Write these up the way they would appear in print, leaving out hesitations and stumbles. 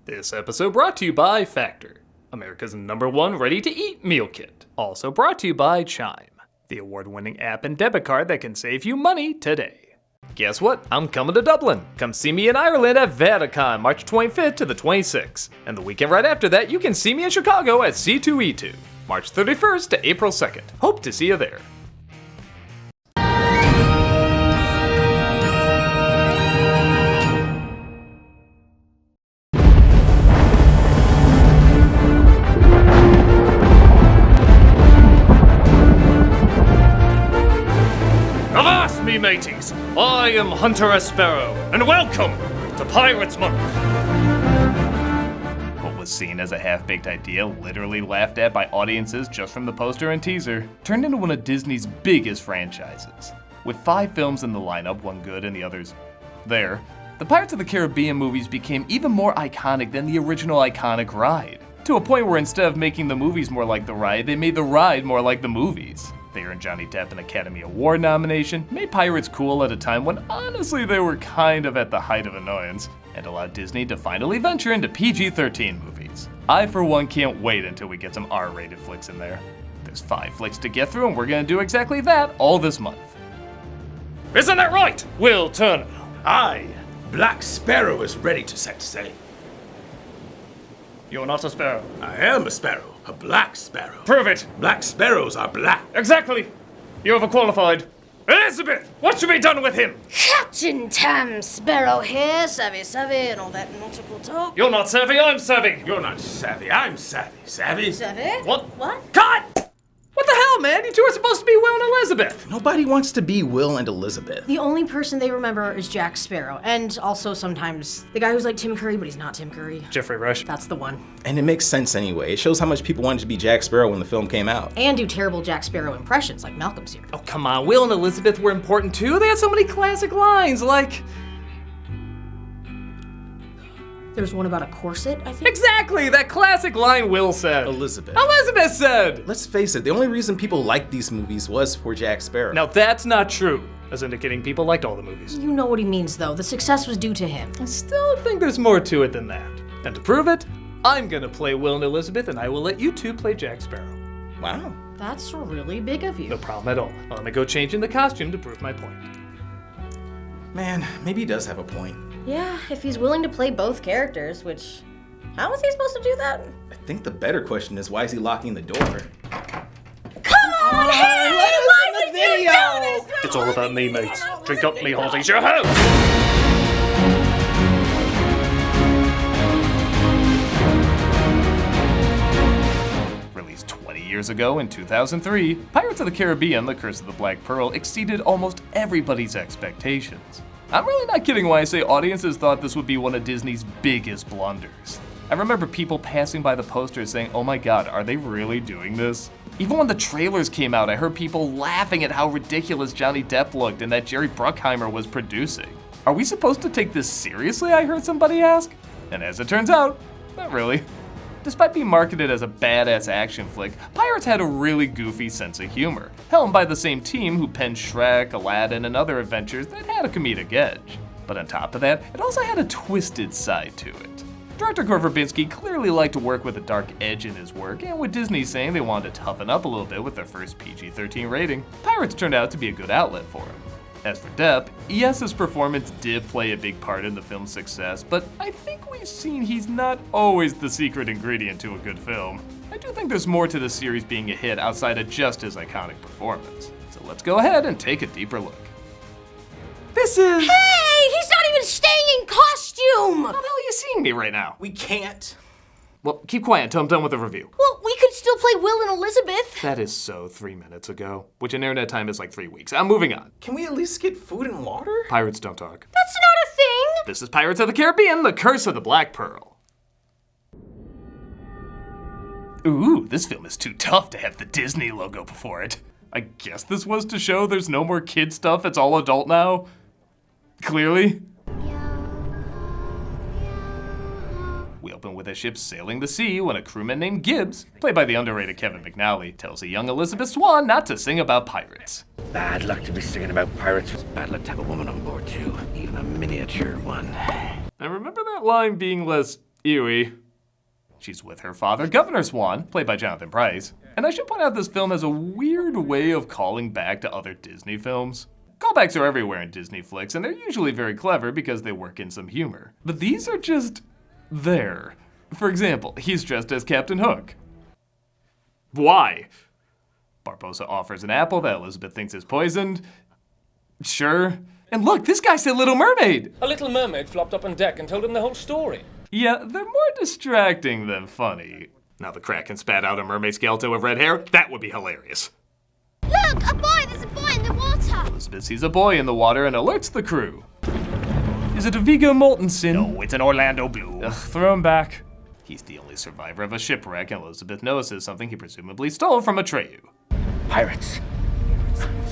This episode brought to you by Factor, America's #1 ready-to-eat meal kit. Also brought to you by Chime, the award-winning app and debit card that can save you money today. Guess what? I'm coming to Dublin. Come see me in Ireland at VatiCon, March 25th to the 26th. And the weekend right after that, you can see me in Chicago at C2E2, March 31st to April 2nd. Hope to see you there. Avast me mateys, I am Hunter Sparrow, and welcome to Pirates Month. What was seen as a half-baked idea, literally laughed at by audiences just from the poster and teaser, turned into one of Disney's biggest franchises. With 5 films in the lineup, one good and the others there, the Pirates of the Caribbean movies became even more iconic than the original iconic ride, to a point where instead of making the movies more like the ride, they made the ride more like the movies. They earned Johnny Depp an Academy Award nomination, made pirates cool at a time when honestly they were kind of at the height of annoyance, and allowed Disney to finally venture into PG-13 movies. I for one can't wait until we get some R-rated flicks in there. There's 5 flicks to get through and we're gonna do exactly that all this month. Isn't that right, Will Turner? Aye, Black Sparrow is ready to set sail. You're not a sparrow. I am a sparrow, a black sparrow. Prove it. Black sparrows are black. Exactly. You're overqualified. Elizabeth, what should be done with him? Captain Tam Sparrow here, savvy, and all that nautical talk. You're not savvy, I'm savvy. You're not savvy, I'm savvy. Savvy? Savvy? What? What? Cut! What the hell, man? You two are supposed to be Will and Elizabeth. Nobody wants to be Will and Elizabeth. The only person they remember is Jack Sparrow, and also sometimes the guy who's like Tim Curry, but he's not Tim Curry. Geoffrey Rush. That's the one. And it makes sense anyway. It shows how much people wanted to be Jack Sparrow when the film came out. And do terrible Jack Sparrow impressions like Malcolm's here. Oh, come on. Will and Elizabeth were important too. They had so many classic lines like... There's one about a corset, I think. Exactly! That classic line Will said. Elizabeth. Elizabeth said! Let's face it, the only reason people liked these movies was for Jack Sparrow. Now that's not true, as indicating people liked all the movies. You know what he means, though. The success was due to him. I still think there's more to it than that. And to prove it, I'm gonna play Will and Elizabeth, and I will let you two play Jack Sparrow. Wow. That's really big of you. No problem at all. I'm gonna go change in the costume to prove my point. Man, maybe he does have a point. Yeah, if he's willing to play both characters, which... How is he supposed to do that? I think the better question is, why is he locking the door? Come on, hey! Why would you do this? It's all about me, mates. Drink up me hearties, your house! Released 20 years ago in 2003, Pirates of the Caribbean: The Curse of the Black Pearl exceeded almost everybody's expectations. I'm really not kidding when I say audiences thought this would be one of Disney's biggest blunders. I remember people passing by the posters saying, oh my god, are they really doing this? Even when the trailers came out, I heard people laughing at how ridiculous Johnny Depp looked and that Jerry Bruckheimer was producing. Are we supposed to take this seriously, I heard somebody ask? And as it turns out, not really. Despite being marketed as a badass action flick, Pirates had a really goofy sense of humor, helmed by the same team who penned Shrek, Aladdin, and other adventures that had a comedic edge. But on top of that, it also had a twisted side to it. Director Gore Verbinski clearly liked to work with a dark edge in his work, and with Disney saying they wanted to toughen up a little bit with their first PG-13 rating, Pirates turned out to be a good outlet for him. As for Depp, yes, his performance did play a big part in the film's success, but I think we've seen he's not always the secret ingredient to a good film. I do think there's more to the series being a hit outside of just his iconic performance. So let's go ahead and take a deeper look. This is... Hey! He's not even staying in costume! How the hell are you seeing me right now? We can't. Well, keep quiet until I'm done with the review. Well, we could still play Will and Elizabeth. That is so 3 minutes ago, which in internet time is like 3 weeks. I'm moving on. Can we at least get food and water? Pirates don't talk. That's not a thing! This is Pirates of the Caribbean: The Curse of the Black Pearl. Ooh, this film is too tough to have the Disney logo before it. I guess this was to show there's no more kid stuff, it's all adult now? Clearly. We open with a ship sailing the sea when a crewman named Gibbs, played by the underrated Kevin McNally, tells a young Elizabeth Swann not to sing about pirates. Bad luck to be singing about pirates. It's bad luck to have a woman on board too, even a miniature one. I remember that line being less Ewy. She's with her father, Governor Swann, played by Jonathan Pryce. And I should point out this film has a weird way of calling back to other Disney films. Callbacks are everywhere in Disney flicks, and they're usually very clever because they work in some humor. But these are just there. For example, he's dressed as Captain Hook. Why? Barbossa offers an apple that Elizabeth thinks is poisoned. Sure. And look, this guy said Little Mermaid! A little mermaid flopped up on deck and told him the whole story. Yeah, they're more distracting than funny. Now the Kraken spat out a mermaid skeleton with red hair? That would be hilarious. Look, a boy! There's a boy in the water! Elizabeth sees a boy in the water and alerts the crew. Is it a Viggo Mortensen? No, it's an Orlando Bloom. Ugh, throw him back. He's the only survivor of a shipwreck, and Elizabeth notices something he presumably stole from Atreyu. Pirates.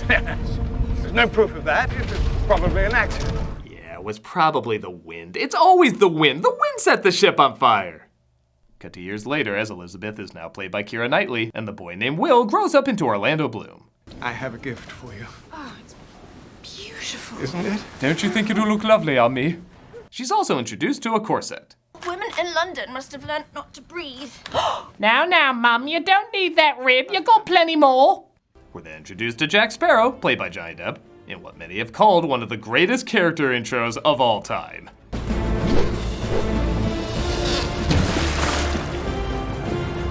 There's no proof of that. It's probably an accident. Yeah, it was probably the wind. It's always the wind. The wind set the ship on fire. Cut to years later, as Elizabeth is now played by Keira Knightley, and the boy named Will grows up into Orlando Bloom. I have a gift for you. Oh, it's beautiful. Isn't it? Don't you think it'll look lovely on me? She's also introduced to a corset. Women in London must have learnt not to breathe. Now, Mum, you don't need that rib. You got plenty more. We're then introduced to Jack Sparrow, played by Johnny Depp, in what many have called one of the greatest character intros of all time.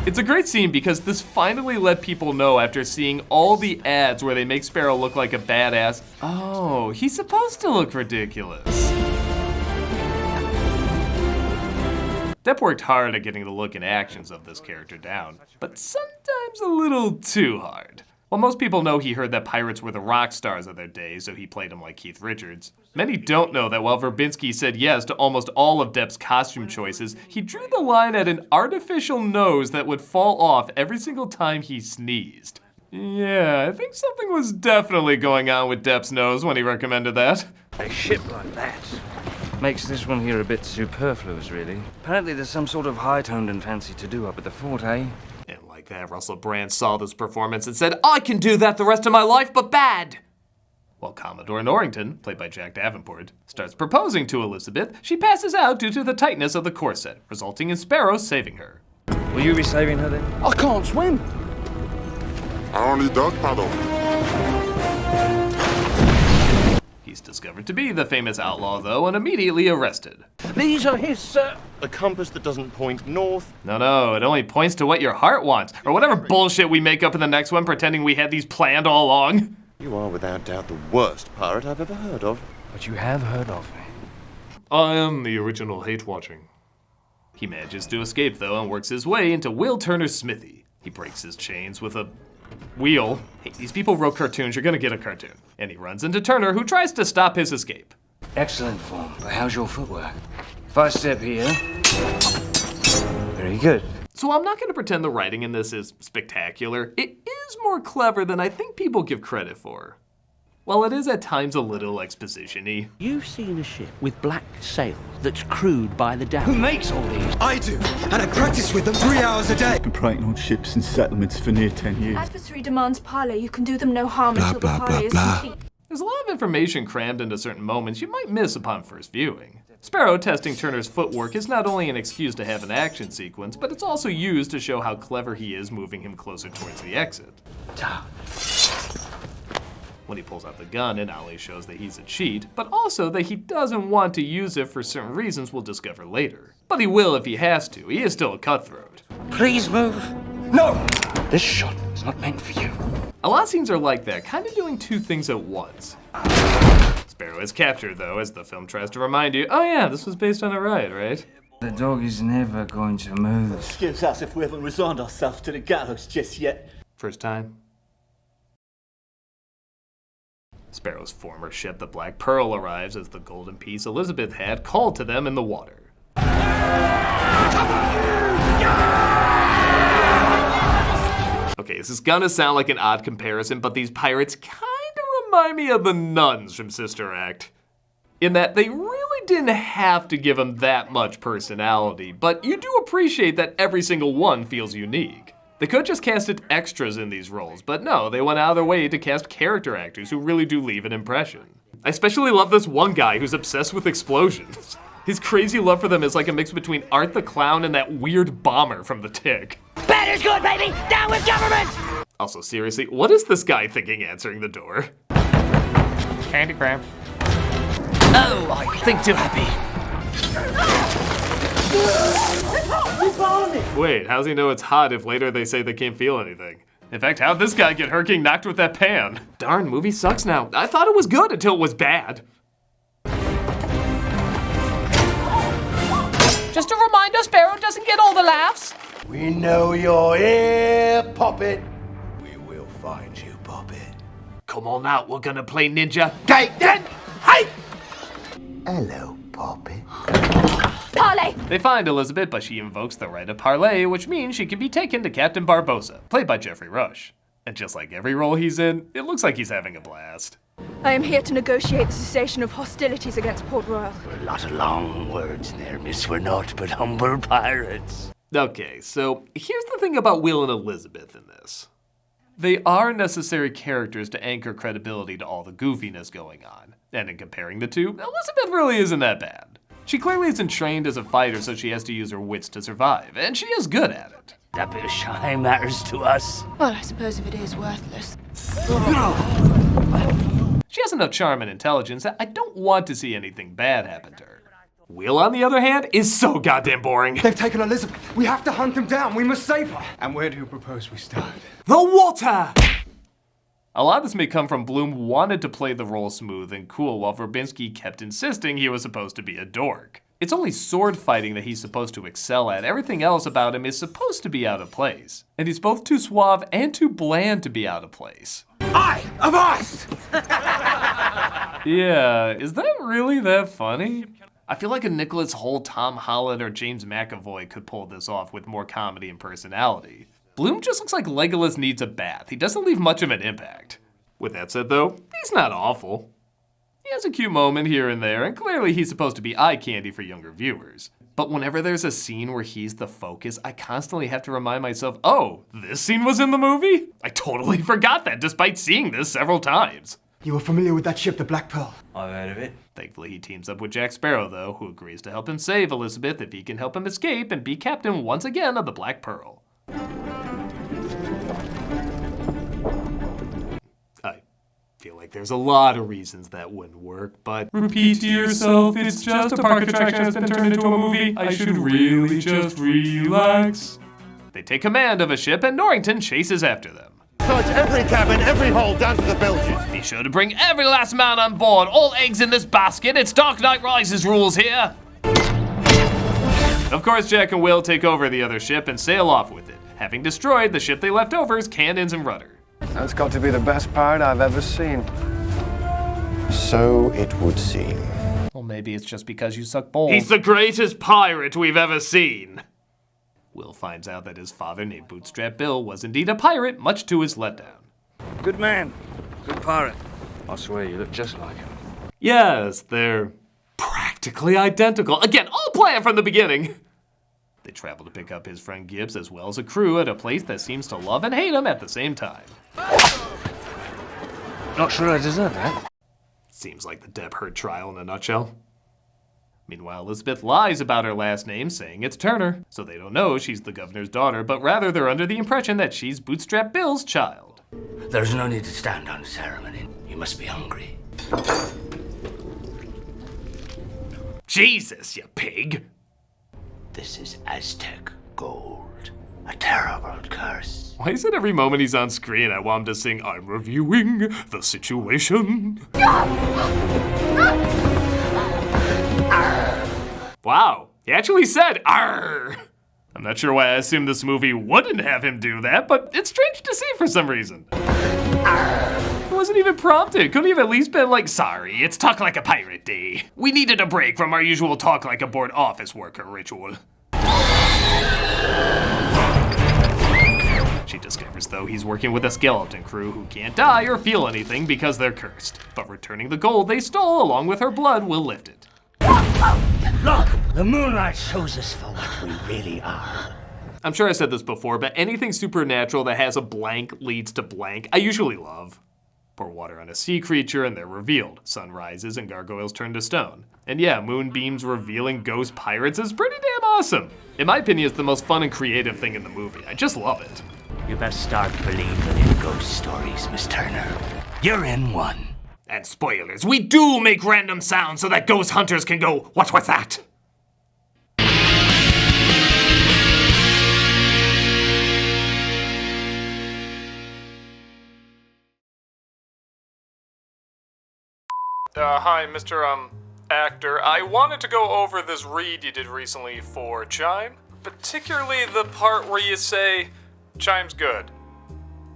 It's a great scene because this finally let people know after seeing all the ads where they make Sparrow look like a badass, oh, he's supposed to look ridiculous. Depp worked hard at getting the look and actions of this character down, but sometimes a little too hard. While most people know he heard that pirates were the rock stars of their day, so he played them like Keith Richards, many don't know that while Verbinski said yes to almost all of Depp's costume choices, he drew the line at an artificial nose that would fall off every single time he sneezed. Yeah, I think something was definitely going on with Depp's nose when he recommended that. A ship like that makes this one here a bit superfluous, really. Apparently there's some sort of high-toned and fancy to do up at the fort, eh? And like that, Russell Brand saw this performance and said, I can do that the rest of my life, but bad! While Commodore Norrington, played by Jack Davenport, starts proposing to Elizabeth, she passes out due to the tightness of the corset, resulting in Sparrow saving her. Will you be saving her then? I can't swim. I only dog paddle. He's discovered to be the famous outlaw, though, and immediately arrested. These are his, sir. A compass that doesn't point north. No, it only points to what your heart wants, or whatever bullshit we make up in the next one pretending we had these planned all along. You are without doubt the worst pirate I've ever heard of. But you have heard of me. I am the original hate-watching. He manages to escape, though, and works his way into Will Turner's smithy. He breaks his chains with a wheel. Hey, these people wrote cartoons, you're gonna get a cartoon. And he runs into Turner, who tries to stop his escape. Excellent form, but how's your footwork? If I step here... Very good. So I'm not gonna pretend the writing in this is spectacular. It is more clever than I think people give credit for. While it is at times a little exposition-y. You've seen a ship with black sails that's crewed by the Dapper. Who makes all these? I do, and I practice with them 3 hours a day. Been preying on ships and settlements for near 10 years. Adversary demands parley. You can do them no harm until the parley is complete. There's a lot of information crammed into certain moments you might miss upon first viewing. Sparrow testing Turner's footwork is not only an excuse to have an action sequence, but it's also used to show how clever he is moving him closer towards the exit. When he pulls out the gun, it not only shows that he's a cheat, but also that he doesn't want to use it for certain reasons we'll discover later. But he will if he has to. He is still a cutthroat. Please move. No! This shot is not meant for you. A lot of scenes are like that, kind of doing two things at once. Sparrow is captured, though, as the film tries to remind you, oh yeah, this was based on a riot, right? The dog is never going to move. Excuse us if we haven't resigned ourselves to the gallows just yet. First time. Sparrow's former ship, the Black Pearl, arrives as the golden piece Elizabeth had called to them in the water. Okay, this is gonna sound like an odd comparison, but these pirates kinda remind me of the nuns from Sister Act. In that they really didn't have to give them that much personality, but you do appreciate that every single one feels unique. They could just casted extras in these roles, but no, they went out of their way to cast character actors who really do leave an impression. I especially love this one guy who's obsessed with explosions. His crazy love for them is like a mix between Art the Clown and that weird bomber from The Tick. Bad is good, baby! Down with government! Also, seriously, what is this guy thinking answering the door? Candy grab. Oh, I think too happy. Wait, how's he know it's hot if later they say they can't feel anything? In fact, how'd this guy get Hurricane knocked with that pan? Darn, movie sucks now. I thought it was good until it was bad. Just a reminder, Sparrow doesn't get all the laughs. We know you're here, Poppet. We will find you, Poppet. Come on out, we're gonna play ninja. Okay, then, hey! Hello, Poppet. Parley! They find Elizabeth, but she invokes the right of parley, which means she can be taken to Captain Barbossa, played by Geoffrey Rush. And just like every role he's in, it looks like he's having a blast. I am here to negotiate the cessation of hostilities against Port Royal. A lot of long words there, miss. We're naught but humble pirates. Okay, so here's the thing about Will and Elizabeth in this. They are necessary characters to anchor credibility to all the goofiness going on. And in comparing the two, Elizabeth really isn't that bad. She clearly isn't trained as a fighter, so she has to use her wits to survive, and she is good at it. That bit of shy matters to us. Well, I suppose if it is worthless. She has enough charm and intelligence that I don't want to see anything bad happen to her. Will, on the other hand, is so goddamn boring. They've taken Elizabeth. We have to hunt them down. We must save her. And where do you propose we start? The water! A lot of this may come from Bloom wanted to play the role smooth and cool while Verbinski kept insisting he was supposed to be a dork. It's only sword fighting that he's supposed to excel at. Everything else about him is supposed to be out of place. And he's both too suave and too bland to be out of place. I am us! Yeah, is that really that funny? I feel like a Nicholas Hoult, Tom Holland, or James McAvoy could pull this off with more comedy and personality. Bloom just looks like Legolas needs a bath. He doesn't leave much of an impact. With that said though, he's not awful. He has a cute moment here and there, and clearly he's supposed to be eye candy for younger viewers. But whenever there's a scene where he's the focus, I constantly have to remind myself, oh, this scene was in the movie? I totally forgot that despite seeing this several times. You were familiar with that ship, the Black Pearl? I've heard of it. Thankfully, he teams up with Jack Sparrow, though, who agrees to help him save Elizabeth if he can help him escape and be captain once again of the Black Pearl. I feel like there's a lot of reasons that wouldn't work, but repeat to yourself, it's just a park attraction that's been turned into a movie. I should really just relax. They take command of a ship and Norrington chases after them. Search every cabin, every hole, down to the bilges. Be sure to bring every last man on board. All eggs in this basket. It's Dark Knight Rises rules here. Of course, Jack and Will take over the other ship and sail off with it, having destroyed the ship they left over's cannons and rudder. That's got to be the best pirate I've ever seen. So it would seem. Well, maybe it's just because you suck balls. He's the greatest pirate we've ever seen. Will finds out that his father, named Bootstrap Bill, was indeed a pirate, much to his letdown. Good man. Good pirate. I swear you look just like him. Yes, they're practically identical. Again, all planned from the beginning. They travel to pick up his friend Gibbs as well as a crew at a place that seems to love and hate him at the same time. Not sure I deserve that. Seems like the Depp Heard trial in a nutshell. Meanwhile, Elizabeth lies about her last name, saying it's Turner, so they don't know she's the governor's daughter, but rather they're under the impression that she's Bootstrap Bill's child. There's no need to stand on ceremony. You must be hungry. Jesus, you pig! This is Aztec gold. A terrible curse. Why is it every moment he's on screen I want him to sing, I'm reviewing the situation? Wow, he actually said, arr! I'm not sure why I assumed this movie wouldn't have him do that, but it's strange to see for some reason. It wasn't even prompted. Couldn't he have at least been like, sorry, it's Talk Like a Pirate Day. We needed a break from our usual Talk Like a Bored Office Worker ritual. She discovers, though, he's working with a skeleton crew who can't die or feel anything because they're cursed. But returning the gold they stole along with her blood will lift it. Look, the moonlight shows us for what we really are. I'm sure I said this before, but anything supernatural that has a blank leads to blank, I usually love. Pour water on a sea creature and they're revealed. Sun rises and gargoyles turn to stone. And yeah, moonbeams revealing ghost pirates is pretty damn awesome. In my opinion, it's the most fun and creative thing in the movie. I just love it. You best start believing in ghost stories, Miss Turner. You're in one. And spoilers, we do make random sounds so that ghost hunters can go, what's that? Hi, Mr. Actor. I wanted to go over this read you did recently for Chime. Particularly the part where you say, Chime's good.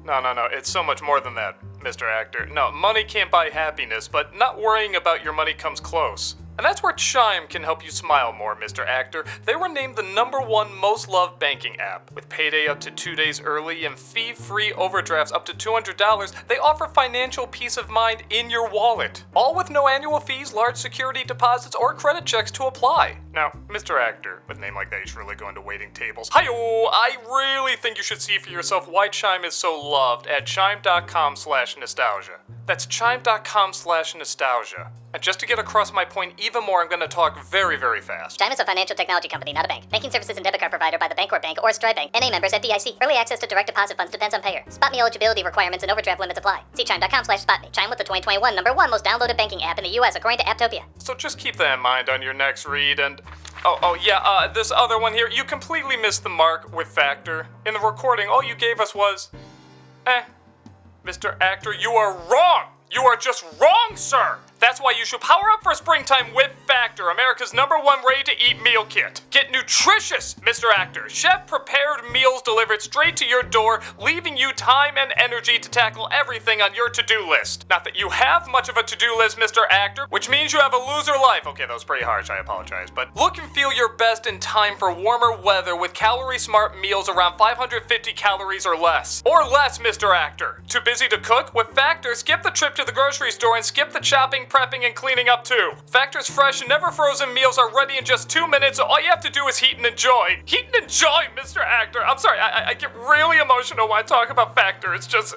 No, it's so much more than that, Mr. Actor. No, money can't buy happiness, but not worrying about your money comes close. And that's where Chime can help you smile more, Mr. Actor. They were named the #1 most loved banking app. With payday up to 2 days early and fee-free overdrafts up to $200, they offer financial peace of mind in your wallet. All with no annual fees, large security deposits, or credit checks to apply. Now, Mr. Actor, with a name like that, you should really go into waiting tables. Hi-oh! I really think you should see for yourself why Chime is so loved at chime.com/nostalgia. That's chime.com/nostalgia. And just to get across my point even more, I'm going to talk very, very fast. Chime is a financial technology company, not a bank. Banking services and debit card provider by the Bancorp Bank or Stride Bank. NA members FDIC. Early access to direct deposit funds depends on payer. SpotMe eligibility requirements and overdraft limits apply. See chime.com/spotme. Chime with the 2021 #1 most downloaded banking app in the U.S. according to Apptopia. So just keep that in mind on your next read. And this other one here, you completely missed the mark with Factor. In the recording, all you gave us was, Mr. Actor, you are wrong! You are just wrong, sir! That's why you should power up for springtime with Factor, America's #1 ready-to-eat meal kit. Get nutritious, Mr. Actor. Chef-prepared meals delivered straight to your door, leaving you time and energy to tackle everything on your to-do list. Not that you have much of a to-do list, Mr. Actor, which means you have a loser life. Okay, that was pretty harsh, I apologize. But look and feel your best in time for warmer weather with calorie-smart meals around 550 calories or less. Or less, Mr. Actor. Too busy to cook? With Factor, skip the trip to the grocery store and skip the shopping, prepping, and cleaning up too. Factor's fresh, never frozen meals are ready in just 2 minutes, so all you have to do is heat and enjoy. Heat and enjoy, Mr. Actor. I'm sorry, I get really emotional when I talk about Factor. It's just...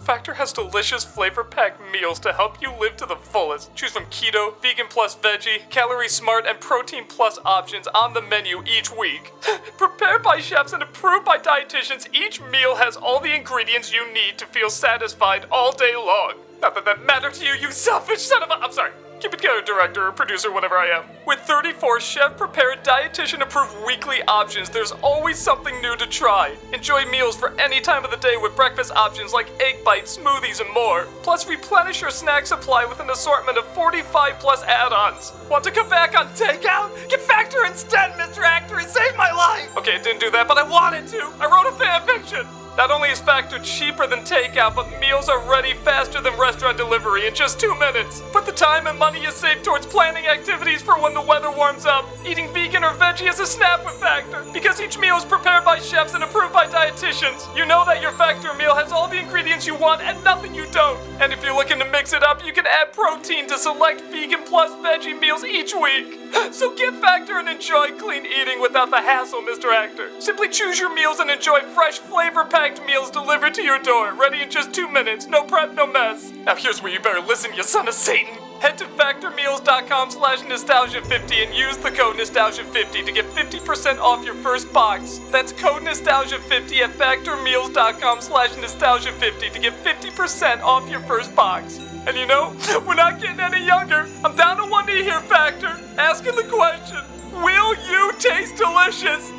Factor has delicious flavor-packed meals to help you live to the fullest. Choose from keto, vegan plus veggie, calorie smart, and protein plus options on the menu each week. Prepared by chefs and approved by dietitians, each meal has all the ingredients you need to feel satisfied all day long. Not that that mattered to you, you selfish son of a... I'm sorry. Keep it together, director or producer, whatever I am. With 34 chef-prepared, dietitian-approved weekly options, there's always something new to try. Enjoy meals for any time of the day with breakfast options like egg bites, smoothies, and more. Plus, replenish your snack supply with an assortment of 45-plus add-ons. Want to come back on takeout? Get Factor instead, Mr. Actor. It saved my life. Okay, I didn't do that, but I wanted to. I wrote a fan fiction. Not only is Factor cheaper than takeout, but meals are ready faster than restaurant delivery in just 2 minutes. Put the time and money you save towards planning activities for when the weather warms up. Eating vegan or veggie is a snap with Factor. Because each meal is prepared by chefs and approved by dietitians. You know that your Factor meal has all the ingredients you want and nothing you don't. And if you're looking to mix it up, you can add protein to select vegan plus veggie meals each week. So get Factor and enjoy clean eating without the hassle, Mr. Actor. Simply choose your meals and enjoy fresh, flavor-packed meals delivered to your door, ready in just 2 minutes, no prep, no mess. Now here's where you better listen, you son of Satan. Head to factormeals.com/nostalgia50 and use the code nostalgia50 to get 50% off your first box. That's code nostalgia50 at factormeals.com/nostalgia50 to get 50% off your first box. And you know, we're not getting any younger. I'm down on one knee here, Factor, asking the question, will you taste delicious?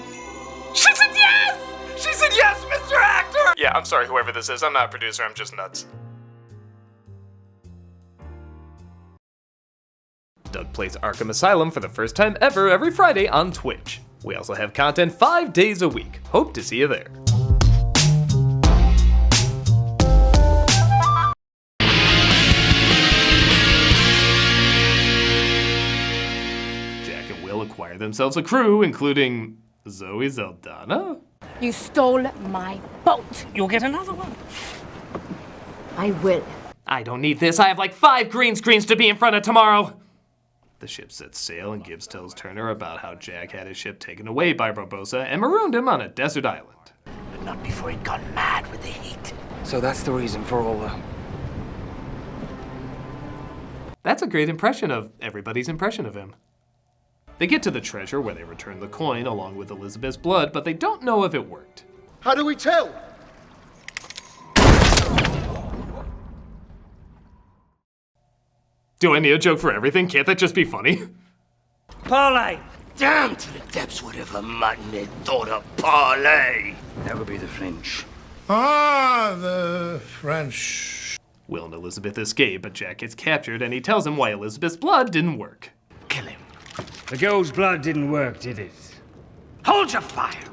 She said yes! She said yes, Mr. Actor! Yeah, I'm sorry, whoever this is. I'm not a producer, I'm just nuts. Doug plays Arkham Asylum for the first time ever every Friday on Twitch. We also have content 5 days a week. Hope to see you there. Jack and Will acquire themselves a crew, including Zoe Zeldana? You stole my boat. You'll get another one. I will. I don't need this. I have like 5 green screens to be in front of tomorrow. The ship sets sail and Gibbs tells Turner about how Jack had his ship taken away by Barbossa and marooned him on a desert island. But not before he'd gone mad with the heat. So that's the reason for all the That's a great impression of everybody's impression of him. They get to the treasure where they return the coin along with Elizabeth's blood, but they don't know if it worked. How do we tell? Do I need a joke for everything? Can't that just be funny? Parlay! Damn to the depths, whatever mutton they thought of parlay. That would be the French. Ah, the French. Will and Elizabeth escape, but Jack gets captured and he tells him why Elizabeth's blood didn't work. Kill him. The girl's blood didn't work, did it? Hold your fire!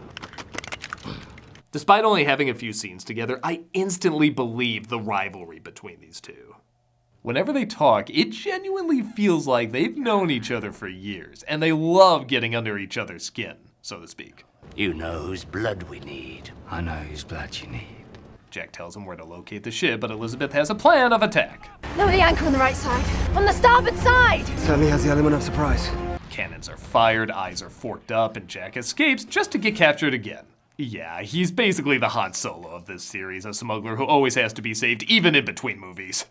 Despite only having a few scenes together, I instantly believe the rivalry between these two. Whenever they talk, it genuinely feels like they've known each other for years, and they love getting under each other's skin, so to speak. You know whose blood we need. I know whose blood you need. Jack tells him where to locate the ship, but Elizabeth has a plan of attack. Lower the anchor on the right side. On the starboard side! Certainly has the element of surprise. Cannons are fired, eyes are forked up, and Jack escapes just to get captured again. Yeah, he's basically the Han Solo of this series, a smuggler who always has to be saved, even in between movies.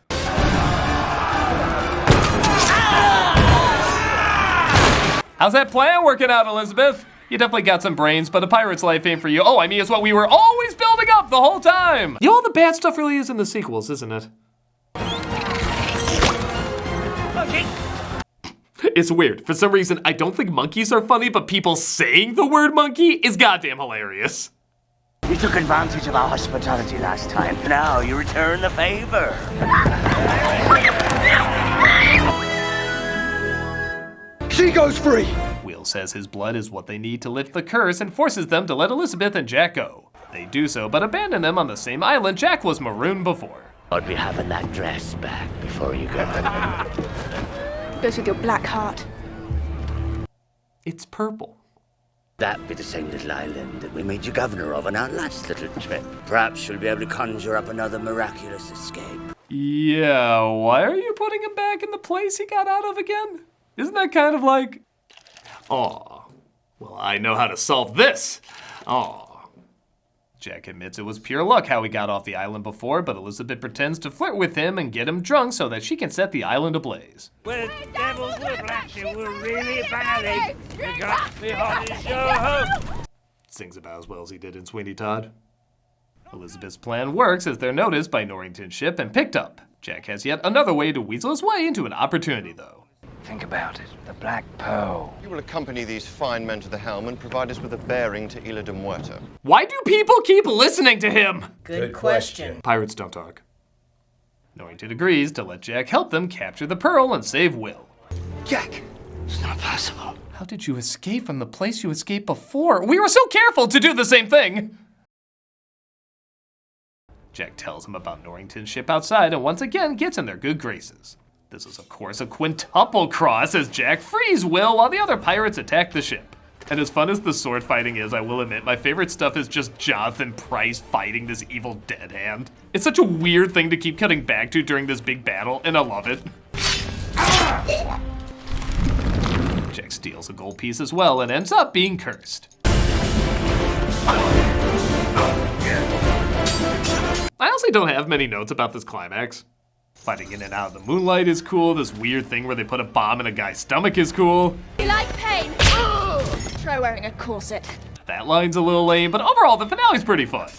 How's that plan working out, Elizabeth? You definitely got some brains, but a pirate's life ain't for you. Oh, I mean, it's what we were always building up the whole time. You know, all the bad stuff really is in the sequels, isn't it? Okay. It's weird. For some reason, I don't think monkeys are funny, but people saying the word monkey is goddamn hilarious. You took advantage of our hospitality last time. Now you return the favor. She goes free! Will says his blood is what they need to lift the curse and forces them to let Elizabeth and Jack go. They do so, but abandon them on the same island Jack was marooned before. I'd be having that dress back before you go. Goes with your black heart. It's purple. That be the same little island that we made you governor of on our last little trip. Perhaps you'll be able to conjure up another miraculous escape. Yeah, why are you putting him back in the place he got out of again? Isn't that kind of like... Aw, well, I know how to solve this. Aw. Jack admits it was pure luck how he got off the island before, but Elizabeth pretends to flirt with him and get him drunk so that she can set the island ablaze. Well, devils were black, you were really bad. You got me hot as your hope. Sings about as well as he did in Sweeney Todd. Elizabeth's plan works as they're noticed by Norrington's ship and picked up. Jack has yet another way to weasel his way into an opportunity, though. Think about it. The Black Pearl. You will accompany these fine men to the helm and provide us with a bearing to Isla de Muerta. Why do people keep listening to him? Good question. Pirates don't talk. Norrington agrees to let Jack help them capture the pearl and save Will. Jack, it's not possible. How did you escape from the place you escaped before? We were so careful to do the same thing! Jack tells him about Norrington's ship outside and once again gets in their good graces. This is, of course, a quintuple cross as Jack frees Will while the other pirates attack the ship. And as fun as the sword fighting is, I will admit, my favorite stuff is just Jonathan Pryce fighting this evil dead hand. It's such a weird thing to keep cutting back to during this big battle, and I love it. Jack steals a gold piece as well and ends up being cursed. I honestly don't have many notes about this climax. Fighting in and out of the moonlight is cool. This weird thing where they put a bomb in a guy's stomach is cool. You like pain? Try wearing a corset. That line's a little lame, but overall the finale's pretty fun.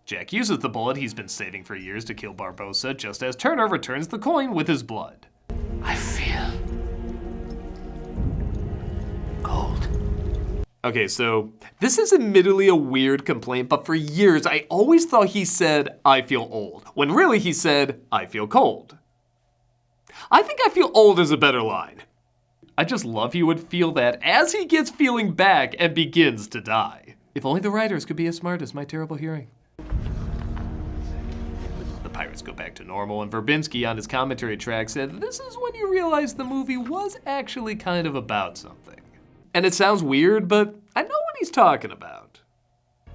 Jack uses the bullet he's been saving for years to kill Barbossa just as Turner returns the coin with his blood. I feel cold. Okay, so this is admittedly a weird complaint, but for years I always thought he said, I feel old, when really he said, I feel cold. I think I feel old is a better line. I just love he would feel that as he gets feeling back and begins to die. If only the writers could be as smart as my terrible hearing. The pirates go back to normal, and Verbinski on his commentary track said, this is when you realize the movie was actually kind of about something. And it sounds weird, but I know what he's talking about.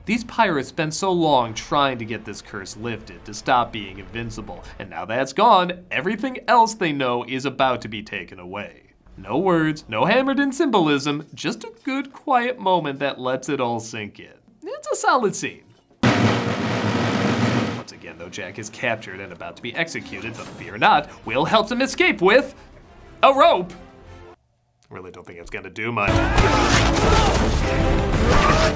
These pirates spent so long trying to get this curse lifted, to stop being invincible, and now that's gone, everything else they know is about to be taken away. No words, no hammered-in symbolism, just a good, quiet moment that lets it all sink in. It's a solid scene. But Once again, though, Jack is captured and about to be executed, but fear not, Will helps him escape with a rope. Really don't think it's gonna do much.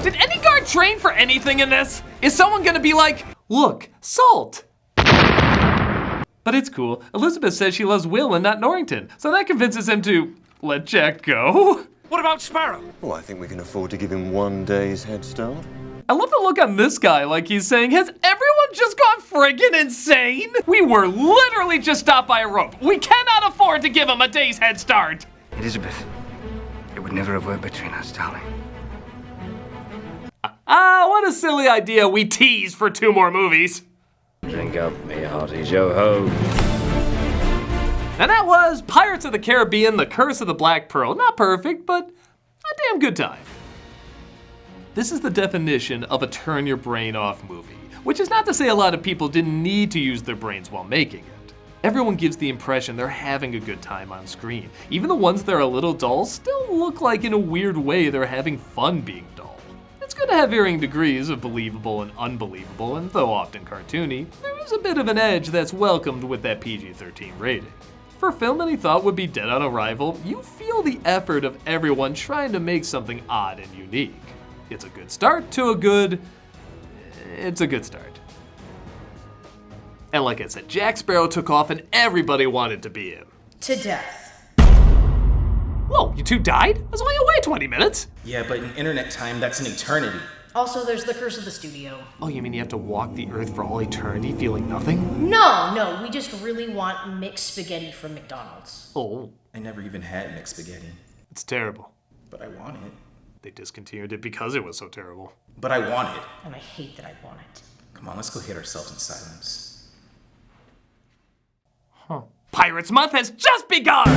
Did any guard train for anything in this? Is someone gonna be like, look, salt? But it's cool. Elizabeth says she loves Will and not Norrington, so that convinces him to let Jack go. What about Sparrow? Well, I think we can afford to give him 1 day's head start. I love the look on this guy, like he's saying, has everyone just gone friggin' insane? We were literally just stopped by a rope. We cannot afford to give him a day's head start. Elizabeth, it would never have worked between us, darling. What a silly idea. We teased for 2 more movies. Drink up, me hearty yo-ho. And that was Pirates of the Caribbean, The Curse of the Black Pearl. Not perfect, but a damn good time. This is the definition of a turn your brain off movie, which is not to say a lot of people didn't need to use their brains while making it. Everyone gives the impression they're having a good time on screen. Even the ones that are a little dull still look like in a weird way they're having fun being dull. It's good to have varying degrees of believable and unbelievable, and though often cartoony, there is a bit of an edge that's welcomed with that PG-13 rating. For a film that he thought would be dead on arrival, you feel the effort of everyone trying to make something odd and unique. It's a good start to a good... It's a good start. And like I said, Jack Sparrow took off and everybody wanted to be him. To death. Whoa, you 2 died? I was only away 20 minutes. Yeah, but in internet time, that's an eternity. Also, there's the curse of the studio. Oh, you mean you have to walk the earth for all eternity feeling nothing? No, we just really want mixed spaghetti from McDonald's. Oh. I never even had mixed spaghetti. It's terrible. But I want it. They discontinued it because it was so terrible. But I want it. And I hate that I want it. Come on, let's go hit ourselves in silence. Huh. Pirates Month has just begun!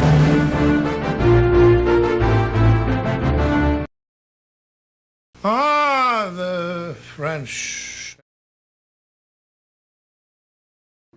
The French.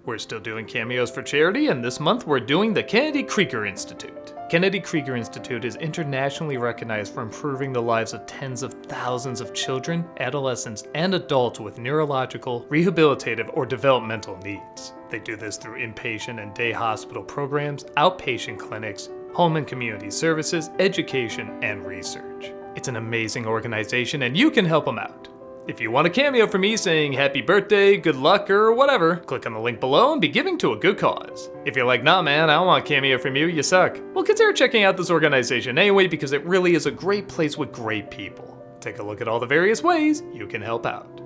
We're still doing cameos for charity, and this month we're doing the Kennedy Krieger Institute. Kennedy Krieger Institute is internationally recognized for improving the lives of tens of thousands of children, adolescents, and adults with neurological, rehabilitative, or developmental needs. They do this through inpatient and day hospital programs, outpatient clinics, home and community services, education, and research. It's an amazing organization, and you can help them out. If you want a cameo from me saying happy birthday, good luck, or whatever, click on the link below and be giving to a good cause. If you're like, nah man, I don't want a cameo from you, you suck, well consider checking out this organization anyway because it really is a great place with great people. Take a look at all the various ways you can help out.